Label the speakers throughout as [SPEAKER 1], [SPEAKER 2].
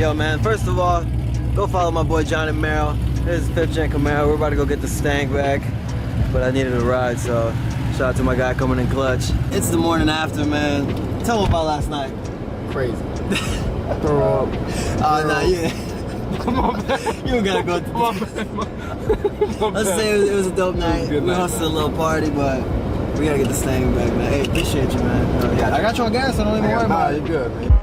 [SPEAKER 1] Yo, man, first of all, go follow my boy Johnny Merrill. This is 5th Gen Camaro. We're about to go get the Mustang back, but I needed a ride, so shout out to my guy coming in clutch. It's the morning after, man. Tell him about last night.
[SPEAKER 2] Crazy. Throw up.
[SPEAKER 1] Oh, nah, yeah.
[SPEAKER 2] Come on, man.
[SPEAKER 1] You don't gotta go.
[SPEAKER 2] Come on, man.
[SPEAKER 1] Let's say it was a dope night. We hosted a little party, but we gotta get the Mustang back, man. Hey, appreciate you, man. Yeah, I got you on gas, so don't even worry about it.
[SPEAKER 2] You're good, man.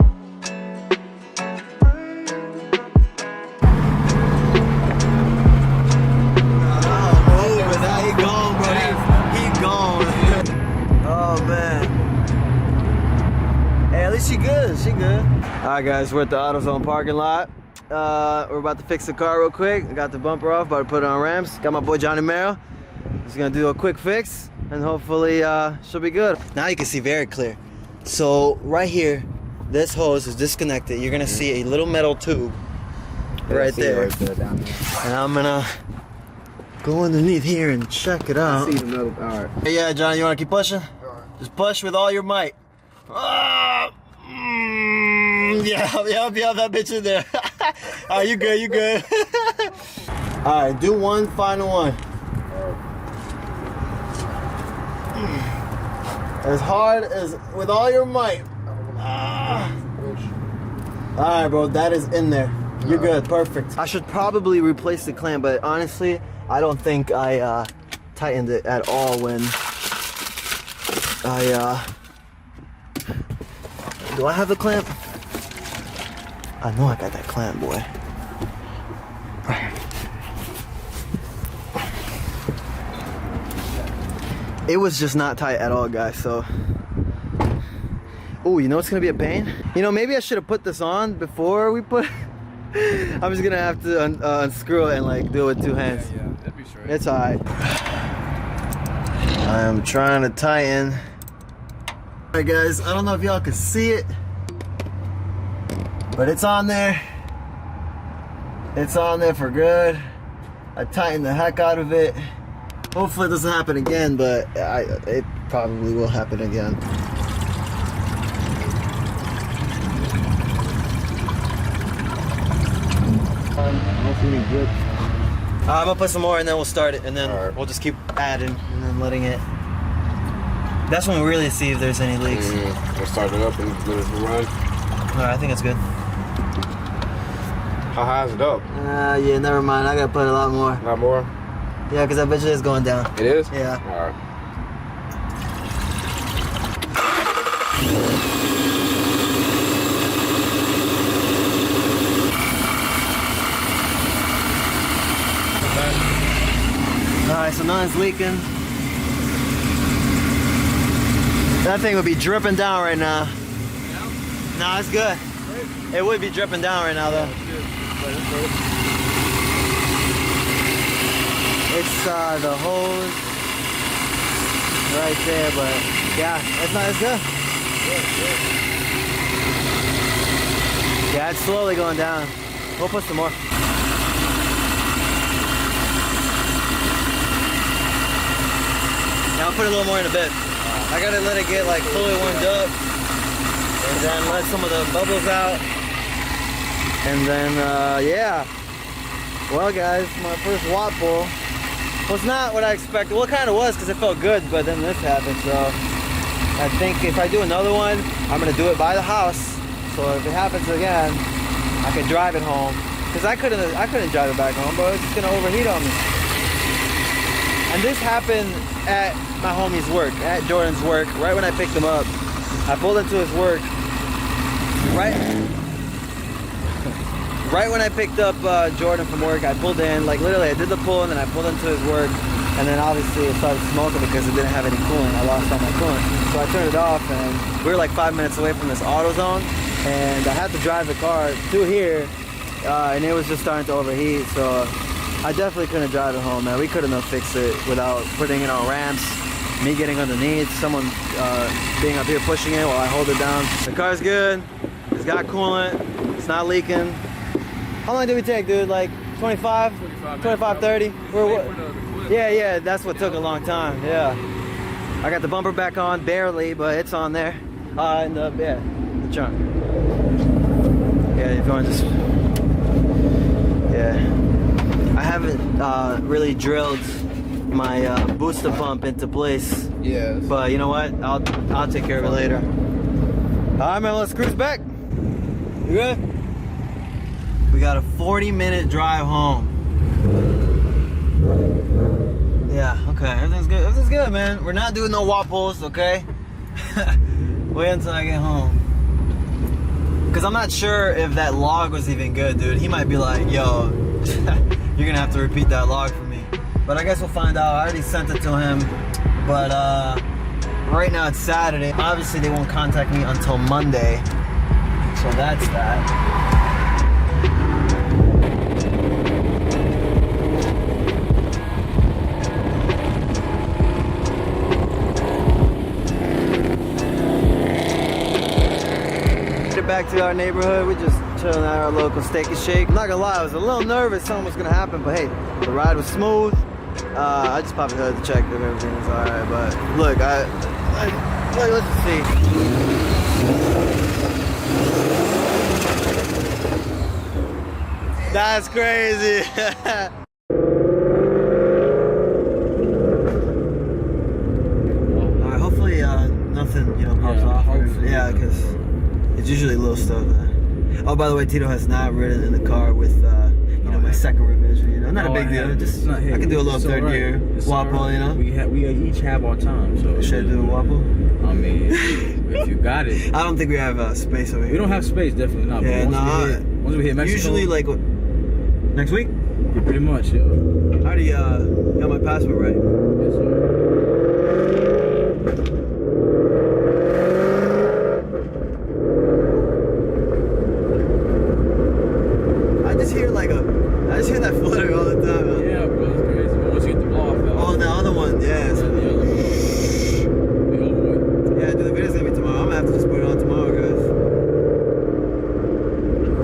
[SPEAKER 1] She good, she good. Alright guys, we're at the AutoZone parking lot. We're about to fix the car real quick. I got the bumper off, about to put it on ramps. Got my boy Johnny Merrill. He's gonna do a quick fix and hopefully she'll be good. Now you can see very clear. So right here, this hose is disconnected. You're gonna see a little metal tube right there.
[SPEAKER 2] Down there.
[SPEAKER 1] And I'm gonna go underneath here and check it out.
[SPEAKER 2] I see the metal. Alright.
[SPEAKER 1] Hey, yeah, Johnny, you wanna keep pushing?
[SPEAKER 2] Alright.
[SPEAKER 1] Just push with all your might. Yeah, that bitch in there. Alright, you good, you good. Alright, do one final one. As hard as, with all your might. Alright, bro, that is in there. You're good, perfect. I should probably replace the clamp, but honestly, I don't think I tightened it at all when I do I have the clamp? I know I got that clamp, boy. It was just not tight at all, guys, so. Oh, you know what's gonna be a pain? You know, maybe I should have put this on before we put, I'm just gonna have to unscrew it and like do it with 2 hands.
[SPEAKER 2] Yeah, that'd be straight.
[SPEAKER 1] It's all right. I am trying to tighten. All right, guys, I don't know if y'all can see it, but it's on there. It's on there for good. I tightened the heck out of it. Hopefully it doesn't happen again, but it probably will happen again. I'm gonna put some more and then we'll start it, and then we'll just keep adding and then letting it. That's when we really see if there's any leaks.
[SPEAKER 2] We'll start it up and let it run.
[SPEAKER 1] Alright, I think it's good.
[SPEAKER 2] How high is it up?
[SPEAKER 1] Yeah, never mind. I gotta put a lot more.
[SPEAKER 2] A lot more?
[SPEAKER 1] Yeah, because I bet you it's going down.
[SPEAKER 2] It is?
[SPEAKER 1] Yeah.
[SPEAKER 2] Alright.
[SPEAKER 1] Alright, so nothing's leaking. That thing would be dripping down right now. Yeah? No, it's good. Great. It would be dripping down right now, though. It's the hose right there, but yeah, it's not as good. Yeah, it's slowly going down. We'll put some more. Yeah, I'll put a little more in a bit. I gotta let it get like fully warmed up, and then let some of the bubbles out, and then yeah. Well, guys, my first watt pull was not what I expected. Well, it kind of was because it felt good, but then this happened. So I think if I do another one, I'm gonna do it by the house. So if it happens again, I can drive it home. Because I couldn't drive it back home, but it's just gonna overheat on me. And this happened at my homie's work, at Jordan's work, right when I picked him up. I pulled into his work, right when I picked up Jordan from work. I pulled in, like literally I did the pull and then I pulled into his work, and then obviously it started smoking because it didn't have any coolant. I lost all my coolant. So I turned it off, and we were like 5 minutes away from this AutoZone, and I had to drive the car to here, and it was just starting to overheat, so I definitely couldn't drive it home, man. We couldn't have fixed it without putting it on ramps, me getting underneath, someone being up here pushing it while I hold it down. The car's good, it's got coolant, it's not leaking. How long did we take, dude? Like 25, 30? Yeah, that's what took a long time, yeah. I got the bumper back on, barely, but it's on there. The trunk. Yeah, if you want to just... Yeah. I haven't really drilled my booster pump into place.
[SPEAKER 2] Yes.
[SPEAKER 1] But you know what? I'll take care of it later. Alright, man, let's cruise back. You good? We got a 40-minute drive home. Yeah, okay, everything's good. Everything's good, man. We're not doing no wapples, okay? Wait until I get home. Cause I'm not sure if that log was even good, dude. He might be like, yo, you're gonna have to repeat that log for me. But I guess we'll find out. I already sent it to him. But right now it's Saturday. Obviously they won't contact me until Monday. So that's that. Back to our neighborhood. We're just chilling at our local Steak and Shake. I'm not gonna lie, I was a little nervous something was gonna happen, but hey, the ride was smooth. I just popped the hood to check if everything was alright, but look, let's just see. That's crazy. Alright, hopefully nothing, pops off. Yeah, because it's usually little stuff. Oh, by the way, Tito has not ridden in the car with, my second revision. Not a big deal. Just I can do a little third gear wapple.
[SPEAKER 3] We each have our time. So
[SPEAKER 1] should I do a wapple?
[SPEAKER 3] I mean, if you got it.
[SPEAKER 1] I don't think we have space over here.
[SPEAKER 3] We don't have space, definitely not.
[SPEAKER 1] Yeah,
[SPEAKER 3] once we hit Mexico.
[SPEAKER 1] Usually, like next week.
[SPEAKER 3] Yeah, pretty much. Yeah.
[SPEAKER 1] I already got my passport right.
[SPEAKER 3] Yes, sir.
[SPEAKER 1] I just hear that flutter all the time. Man.
[SPEAKER 3] Yeah, bro, it's crazy. But once you get the blow off,
[SPEAKER 1] oh, the other one, yeah.
[SPEAKER 3] The other one.
[SPEAKER 1] Yeah, dude, the video's gonna be tomorrow. I'm gonna have to just put it on tomorrow, guys.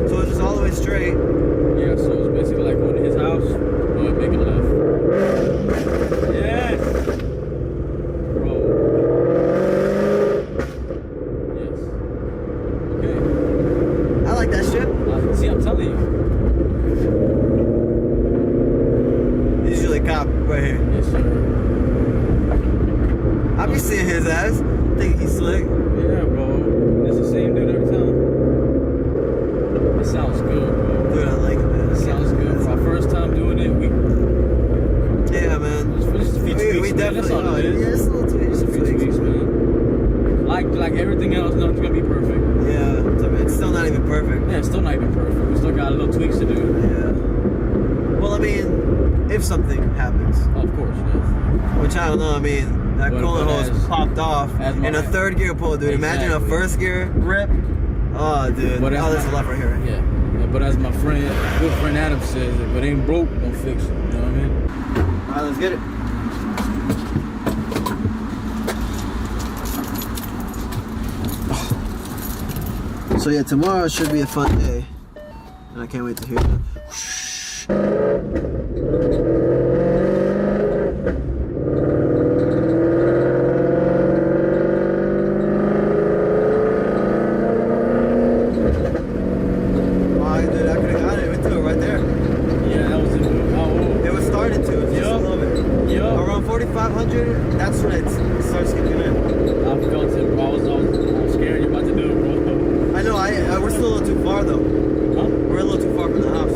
[SPEAKER 1] So it's just all the way straight.
[SPEAKER 3] Yeah, so it's basically like going to his house, but make a left. Yes! Bro. Yes. Okay.
[SPEAKER 1] I like that shit.
[SPEAKER 3] See, I'm telling you.
[SPEAKER 1] Usually cop right here.
[SPEAKER 3] Yes, sir.
[SPEAKER 1] I be seeing his ass. Think he's slick.
[SPEAKER 3] Yeah, bro. It's the same dude every time. It sounds good, bro.
[SPEAKER 1] Dude, I like it, man.
[SPEAKER 3] It sounds good. For our first time doing it,
[SPEAKER 1] yeah, man.
[SPEAKER 3] Just a few tweaks,
[SPEAKER 1] we
[SPEAKER 3] man.
[SPEAKER 1] definitely.
[SPEAKER 3] That's all it is.
[SPEAKER 1] Yeah, it's a little tweaks.
[SPEAKER 3] Just a few tweaks, man. Like everything else, nothing's gonna be perfect.
[SPEAKER 1] Yeah, it's still not even perfect.
[SPEAKER 3] Yeah, it's still not even perfect. We still got little tweaks to do.
[SPEAKER 1] Yeah. Well, I mean, if something happens.
[SPEAKER 3] Oh, of course, yes.
[SPEAKER 1] Which I don't know. I mean, that coolant hose popped off in a third gear pull, dude.
[SPEAKER 3] Exactly.
[SPEAKER 1] Imagine a first gear rip. Oh, dude.
[SPEAKER 3] But
[SPEAKER 1] there's a left right here.
[SPEAKER 3] Yeah. But as my good friend Adam says, if it ain't broke, don't fix it. You know what I mean?
[SPEAKER 1] All right, let's get it. So yeah, tomorrow should be a fun day, and I can't wait to hear that. That's when it starts kicking in.
[SPEAKER 3] I felt it, bro. I was scared you're about to do it, bro.
[SPEAKER 1] I know, we're still a little too far though.
[SPEAKER 3] Huh?
[SPEAKER 1] We're a little too far from the house.